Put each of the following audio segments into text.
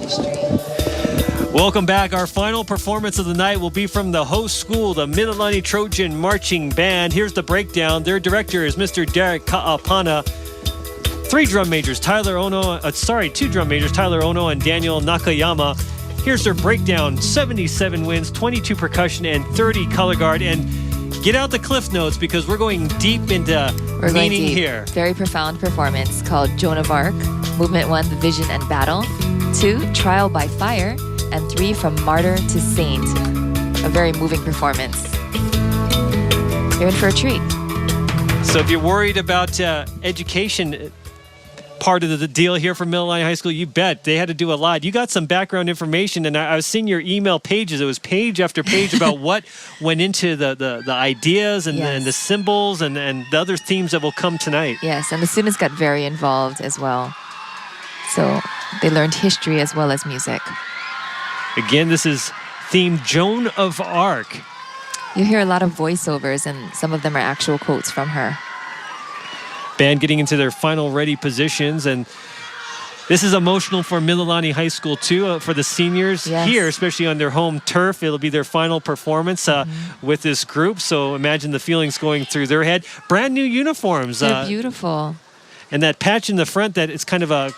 history. Welcome back. Our final performance of the night will be from the host school, the Mililani Trojan Marching Band. Here's the breakdown. Their director is Mr. Derek Kaapana. Two drum majors, Tyler Ono and Daniel Nakayama. Here's their breakdown. 77 wins, 22 percussion, and 30 color guard. And get out the cliff notes because we're going deep into meaning here. Very profound performance called Joan of Arc. Movement 1, The Vision and Battle. 2, Trial by Fire. And 3, From Martyr to Saint. A very moving performance. You're in for a treat. So if you're worried about education part of the deal here from Mililani High School, you bet. They had to do a lot. You got some background information, and I was seeing your email pages. It was page after page about what went into the ideas and, Yes. and the symbols and the other themes that will come tonight. Yes, and the students got very involved as well. So they learned history as well as music. Again, this is theme Joan of Arc. You hear a lot of voiceovers, and some of them are actual quotes from her. Band getting into their final ready positions, and this is emotional for Mililani High School too, for the seniors here, especially on their home turf. It'll be their final performance with this group, so imagine the feelings going through their head. Brand new uniforms. They're beautiful. And that patch in the front that it's kind of a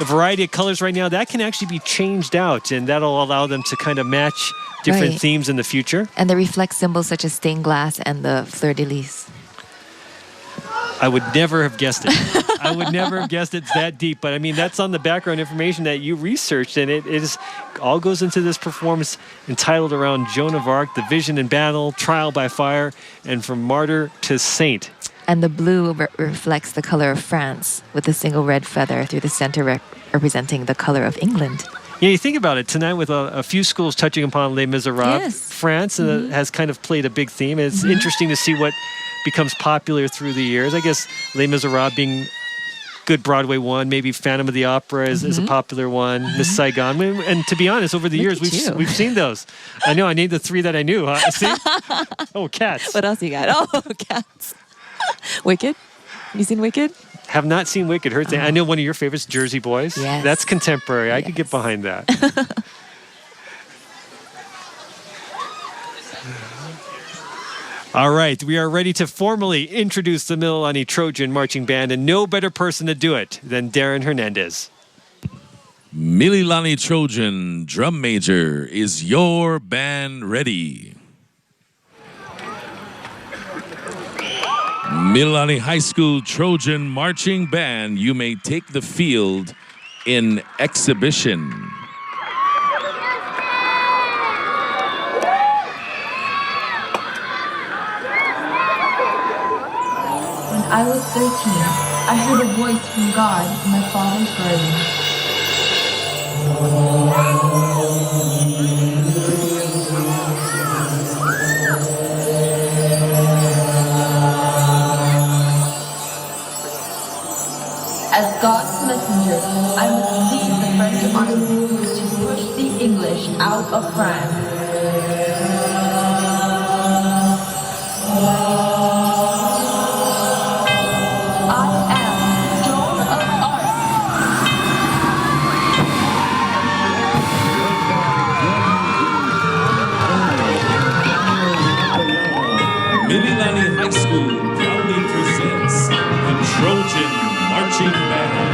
variety of colors right now, that can actually be changed out, and that'll allow them to kind of match different themes in the future. And they reflect symbols such as stained glass and the fleur-de-lis. I would never have guessed it. I would never have guessed it's that deep. But I mean, that's on the background information that you researched, and it is all goes into this performance entitled around Joan of Arc, The Vision and Battle, Trial by Fire, and From Martyr to Saint. And the blue reflects the color of France, with a single red feather through the center representing the color of England. Yeah, you think about it, tonight with a few schools touching upon Les Miserables, France has kind of played a big theme. It's interesting to see what becomes popular through the years. I guess Les Miserables being good Broadway one, maybe Phantom of the Opera is a popular one, Miss Saigon. And to be honest, over the years, we've seen those. I know, I named the 3 that I knew. See? Oh, Cats. What else you got? Oh, Cats. Wicked? You seen Wicked? Have not seen Wicked. Heard that. I know one of your favorites, Jersey Boys. Yes. That's contemporary. I could get behind that. All right, we are ready to formally introduce the Mililani Trojan Marching Band, and no better person to do it than Darren Hernandez. Mililani Trojan Drum Major, is your band ready? Mililani High School Trojan Marching Band, you may take the field in exhibition. When I was 13, I heard a voice from God in my father's garden. As God's messenger, I must lead the French army to push the English out of France. I am Joan of Arc. Mililani High School proudly presents the Trojan Marching Band.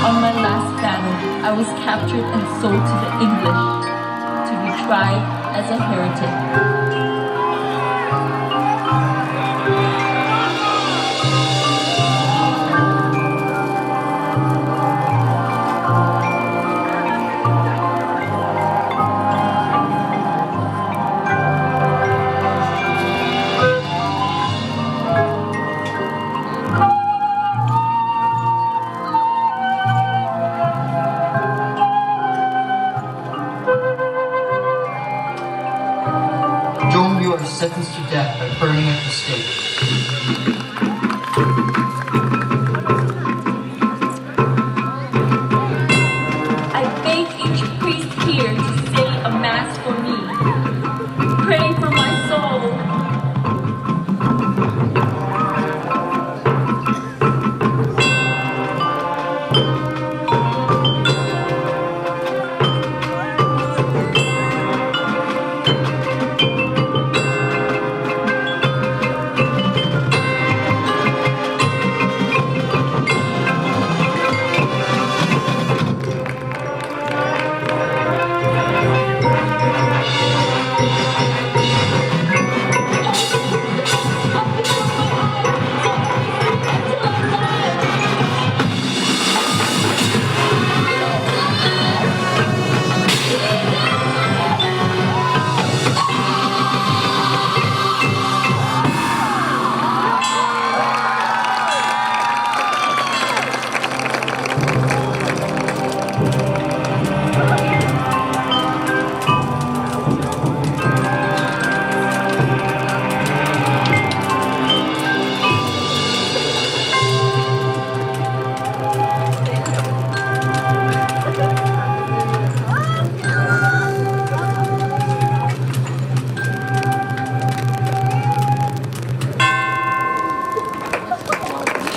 On my last battle, I was captured and sold to the English to be tried as a heretic. Joan, you are sentenced to death by burning at the stake. I beg each priest here to say a mass for me. Pray for my soul.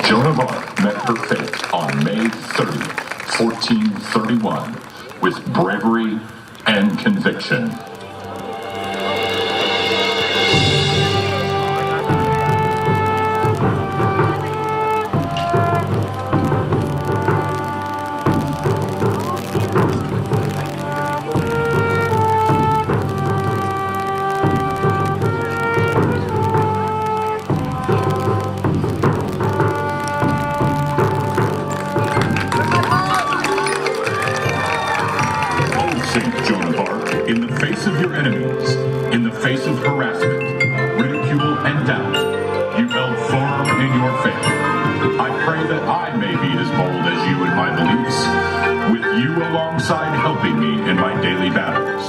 Joan of Arc met her fate on May 30th, 1431, with bravery and conviction. Saint Joan of Arc, in the face of your enemies, in the face of harassment, ridicule, and doubt, you held firm in your faith. I pray that I may be as bold as you in my beliefs, with you alongside helping me in my daily battles.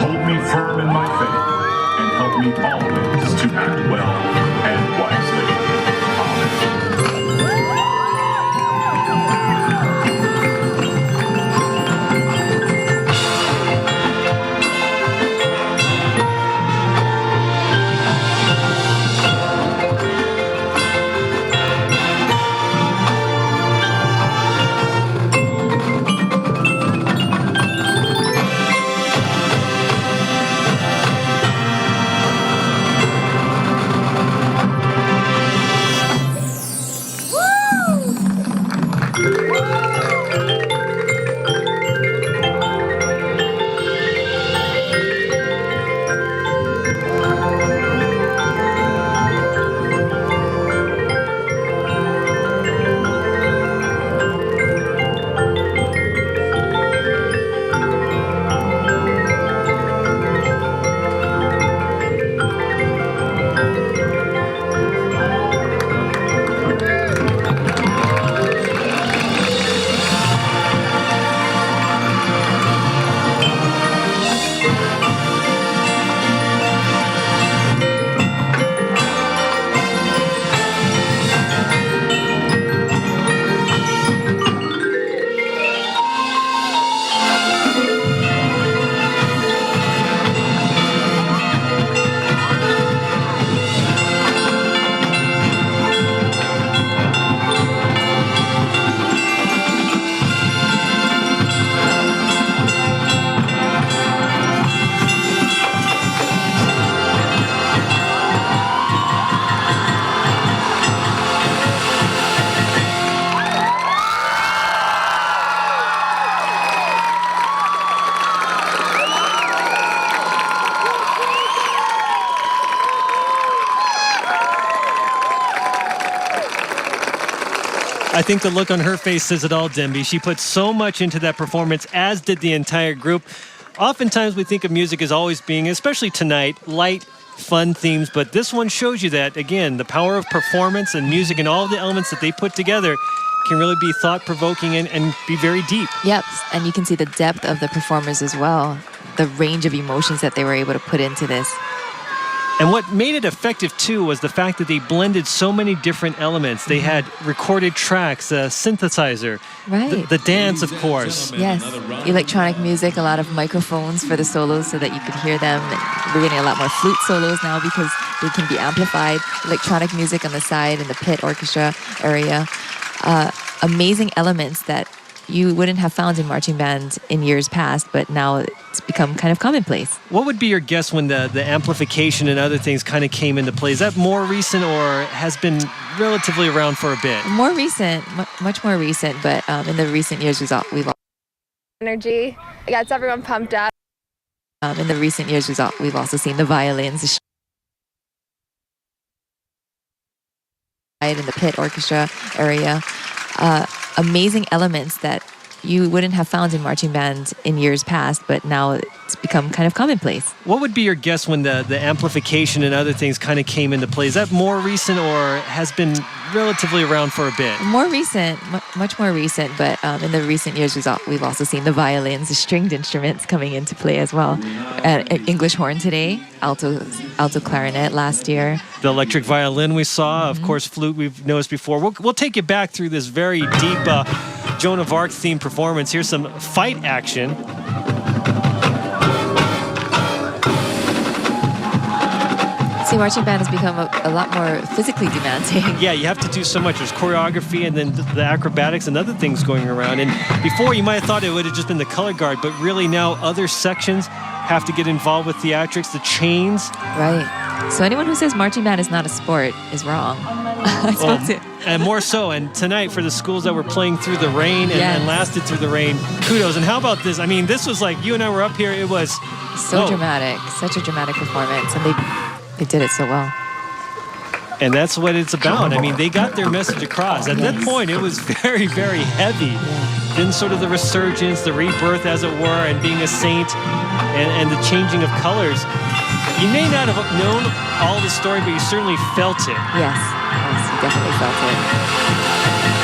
Hold me firm in my faith, and help me always to act well and wisely. Amen. I think the look on her face says it all, Demby. She put so much into that performance, as did the entire group. Oftentimes we think of music as always being, especially tonight, light, fun themes, but this one shows you that, again, the power of performance and music and all the elements that they put together can really be thought-provoking and be very deep. Yep, and you can see the depth of the performers as well, the range of emotions that they were able to put into this. And what made it effective, too, was the fact that they blended so many different elements. They had recorded tracks, a synthesizer, Right. the dance, of course. Yes, electronic music, a lot of microphones for the solos so that you could hear them. We're getting a lot more flute solos now because they can be amplified. Electronic music on the side in the pit orchestra area. Amazing elements that you wouldn't have found in marching band in years past, but now it's become kind of commonplace. What would be your guess when the amplification and other things kind of came into play? Is that more recent or has been relatively around for a bit? More recent, much more recent, but in the recent years we've energy. It gets everyone pumped up. in the recent years we've also seen the violins in the pit orchestra area. Amazing elements that you wouldn't have found in marching band in years past, but now it's become kind of commonplace. What would be your guess when the amplification and other things kind of came into play? Is that more recent or has been relatively around for a bit? More recent, much more recent, but in the recent years we've also seen the violins, the stringed instruments coming into play as well. English horn today, alto clarinet last year. The electric violin we saw, of course, flute we've noticed before. We'll take you back through this very deep Joan of Arc themed performance. Here's some fight action. See, marching band has become a lot more physically demanding. Yeah, you have to do so much. There's choreography and then the acrobatics and other things going around. And before, you might have thought it would have just been the color guard, but really now other sections have to get involved with theatrics, the chains. Right. So anyone who says marching band is not a sport is wrong. I spoke to... And more so, and tonight for the schools that were playing through the rain and lasted through the rain, kudos. And how about this? I mean, this was like, you and I were up here, it was... So dramatic, such a dramatic performance, and they did it so well. And that's what it's about. I mean, they got their message across. At that point, it was very, very heavy. Then sort of the resurgence, the rebirth, as it were, and being a saint, and the changing of colors. You may not have known all the story, but you certainly felt it. Yes, you definitely felt it.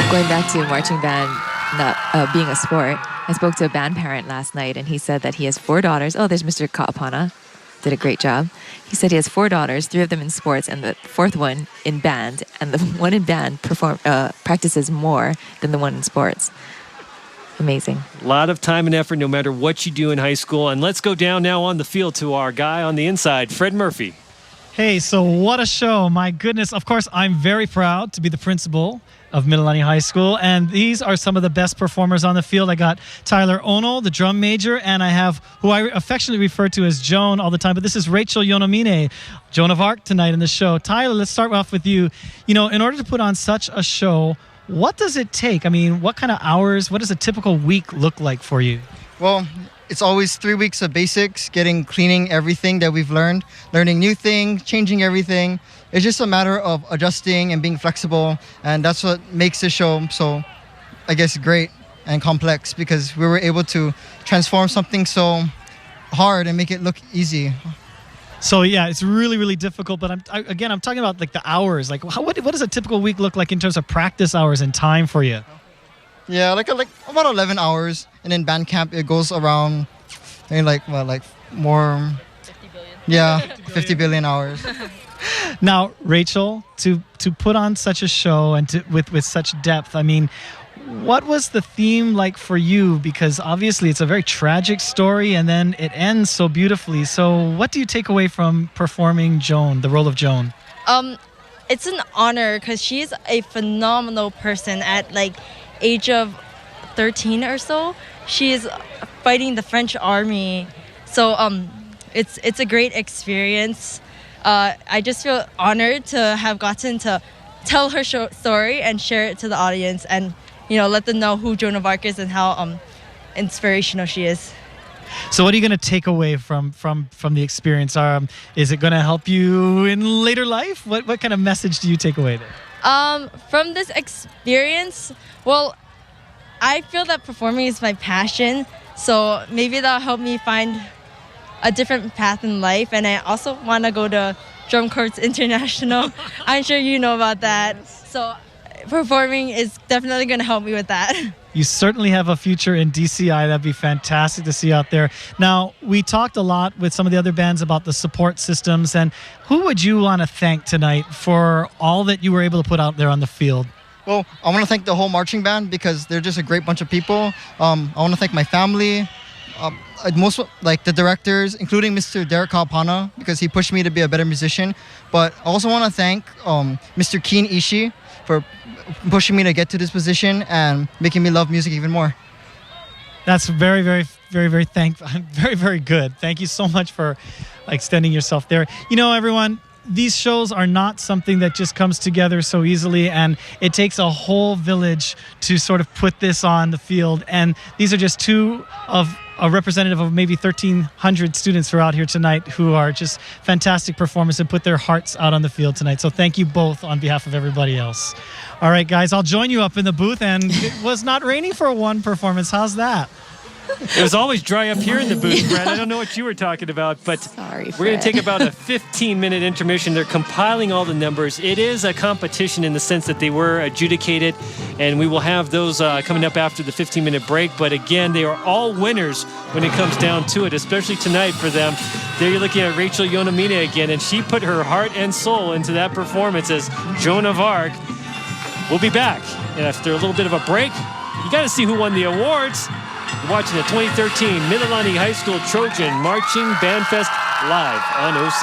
Going back to marching band not being a sport, I spoke to a band parent last night, and he said that he has 4 daughters. Oh, there's Mr. Kaapana. Did a great job. He said he has 4 daughters, 3 of them in sports, and the 4th one in band. And the one in band practices more than the one in sports. Amazing. A lot of time and effort no matter what you do in high school. And let's go down now on the field to our guy on the inside, Fred Murphy. Hey, so what a show. My goodness. Of course, I'm very proud to be the principal of Mililani High School, and these are some of the best performers on the field. I got Tyler Ono, the drum major, and I have who I affectionately refer to as Joan all the time, but this is Rachel Yonomine, Joan of Arc tonight in the show. Tyler, let's start off with you. You know, in order to put on such a show, what does it take? I mean, what kind of hours, what does a typical week look like for you? Well, it's always 3 weeks of basics, cleaning everything that we've learned, learning new things, changing everything. It's just a matter of adjusting and being flexible, and that's what makes the show so, I guess, great and complex, because we were able to transform something so hard and make it look easy. So yeah, it's really, really difficult. But I'm talking about like the hours. Like, what does a typical week look like in terms of practice hours and time for you? Yeah, like about 11 hours, and in band camp it goes around, more. 50 billion. Yeah, 50 billion hours. Now, Rachel, to put on such a show and with such depth, I mean, what was the theme like for you? Because obviously it's a very tragic story, and then it ends so beautifully. So what do you take away from performing Joan, the role of Joan? It's an honor because she's a phenomenal person. At age of 13 or so, she is fighting the French army. So it's a great experience. I just feel honored to have gotten to tell her story and share it to the audience, and let them know who Joan of Arc is and how inspirational she is. So what are you going to take away from the experience? Is it going to help you in later life? What kind of message do you take away there? From this experience, well, I feel that performing is my passion, so maybe that'll help me find a different path in life. And I also want to go to Drum Corps International. I'm sure you know about that. So performing is definitely going to help me with that. You certainly have a future in DCI. That'd be fantastic to see out there. Now, we talked a lot with some of the other bands about the support systems, and who would you want to thank tonight for all that you were able to put out there on the field? Well, I want to thank the whole marching band because they're just a great bunch of people. I want to thank my family, most like the directors, including Mr. Derek Kaapana, because he pushed me to be a better musician. But I also want to thank Mr. Keen Ishii for pushing me to get to this position and making me love music even more. That's very, very, very, very very, very good. Thank you so much for extending yourself there. You know, everyone, these shows are not something that just comes together so easily, and it takes a whole village to sort of put this on the field. And these are just two of a representative of maybe 1,300 students who are out here tonight who are just fantastic performers and put their hearts out on the field tonight. So thank you both on behalf of everybody else. All right, guys, I'll join you up in the booth. And it was not raining for one performance. How's that? It was always dry up here in the booth, Brad. I don't know what you were talking about, but Sorry, we're going to Fred. take about a 15-minute intermission. They're compiling all the numbers. It is a competition in the sense that they were adjudicated, and we will have those coming up after the 15-minute break. But again, they are all winners when it comes down to it, especially tonight for them. There you're looking at Rachel Yonamina again, and she put her heart and soul into that performance as Joan of Arc. We'll be back after a little bit of a break. You got to see who won the awards. You're watching the 2013 Mililani High School Trojan Marching Band Fest live on OC.